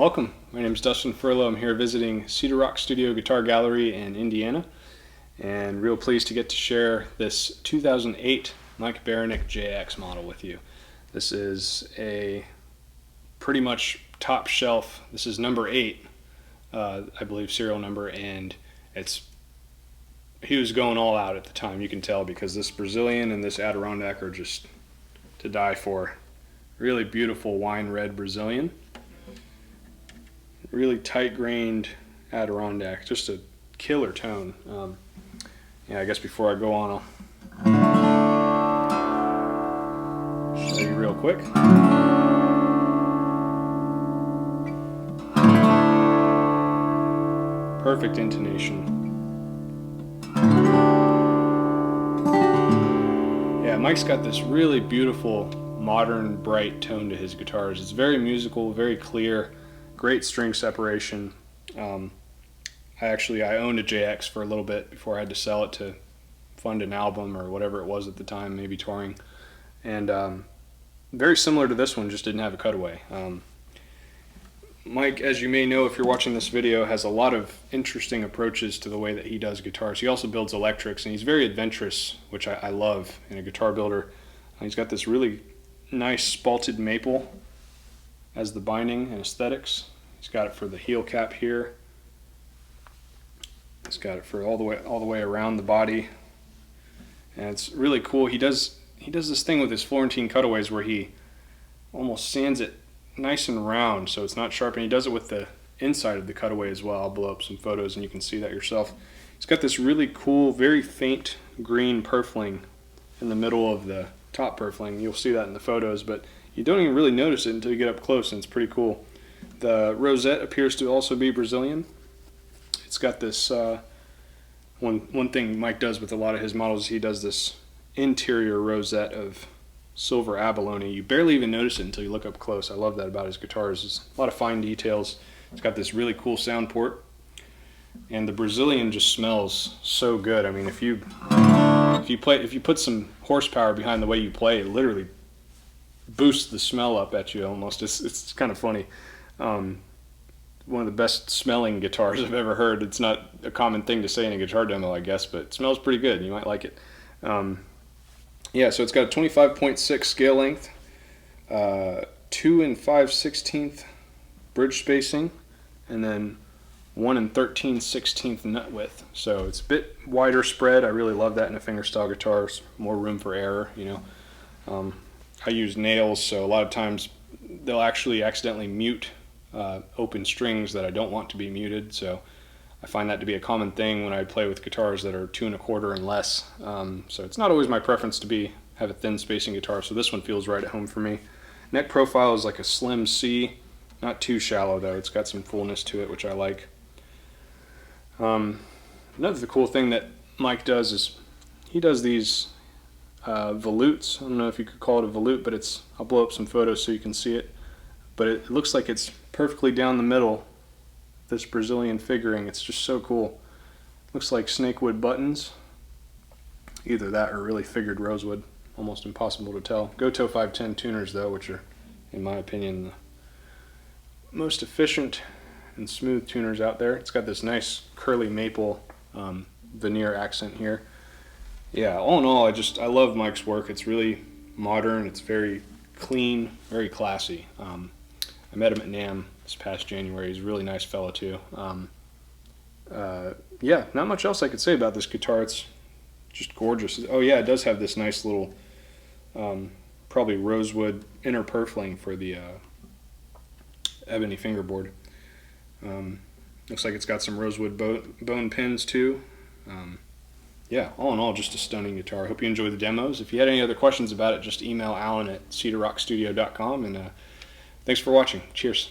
Welcome. My name is Dustin Furlow. I'm here visiting Cedar Rock Studio Guitar Gallery in Indiana, and real pleased to get to share this 2008 Mike Baranik JX model with you. This is a pretty much top shelf. This is number 8, I believe, serial number, and he was going all out at the time. You can tell because this Brazilian and this Adirondack are just to die for. Really beautiful wine red Brazilian. Really tight grained Adirondack, just a killer tone. Yeah, I guess before I go on, I'll show you real quick. Perfect intonation. Yeah, Mike's got this really beautiful, modern, bright tone to his guitars. It's very musical, very clear. Great string separation. I owned a JX for a little bit before I had to sell it to fund an album or whatever it was at the time, maybe touring. And very similar to this one, just didn't have a cutaway. Mike, as you may know if you're watching this video, has a lot of interesting approaches to the way that he does guitars. He also builds electrics, and he's very adventurous, which I love in a guitar builder. He's got this really nice spalted maple as the binding and aesthetics. He's got it for the heel cap here. He's got it for all the way around the body, and it's really cool. He does this thing with his Florentine cutaways where he almost sands it nice and round so it's not sharp, and he does it with the inside of the cutaway as well. I'll blow up some photos and you can see that yourself. He's got this really cool, very faint green purfling in the middle of the top purfling. You'll see that in the photos, but you don't even really notice it until you get up close, and it's pretty cool. The rosette appears to also be Brazilian. It's got this, one thing Mike does with a lot of his models, he does this interior rosette of silver abalone. You barely even notice it until you look up close. I love that about his guitars. There's a lot of fine details. It's got this really cool sound port, and the Brazilian just smells so good. I mean, if you put some horsepower behind the way you play, it literally boosts the smell up at you almost. It's kind of funny. One of the best smelling guitars I've ever heard. It's not a common thing to say in a guitar demo, I guess, but it smells pretty good. You might like it. Yeah, so it's got a 25.6 scale length, 2 5/16 bridge spacing, and then 1 13/16 nut width. So it's a bit wider spread. I really love that in a fingerstyle guitar. There's more room for error, you know. I use nails, so a lot of times they'll actually accidentally mute open strings that I don't want to be muted. So I find that to be a common thing when I play with guitars that are 2 1/4 and less. So it's not always my preference to have a thin spacing guitar, so this one feels right at home for me. Neck profile is like a slim C, not too shallow though. It's got some fullness to it, which I like. Another cool thing that Mike does is he does these volutes. I don't know if you could call it a volute, but I'll blow up some photos so you can see it. But it looks like it's perfectly down the middle, this Brazilian figuring. It's just so cool. Looks like snakewood buttons. Either that or really figured rosewood. Almost impossible to tell. Goto 510 tuners though, which are, in my opinion, the most efficient and smooth tuners out there. It's got this nice curly maple veneer accent here. Yeah, all in all, I love Mike's work. It's really modern. It's very clean, very classy. I met him at NAMM this past January. He's a really nice fellow too. Yeah, not much else I could say about this guitar. It's just gorgeous. Oh yeah, it does have this nice little, probably rosewood inner purfling for the ebony fingerboard. Looks like it's got some rosewood bone pins too. Yeah, all in all, just a stunning guitar. I hope you enjoy the demos. If you had any other questions about it, just email Alan at cedarrockstudio.com, and thanks for watching. Cheers.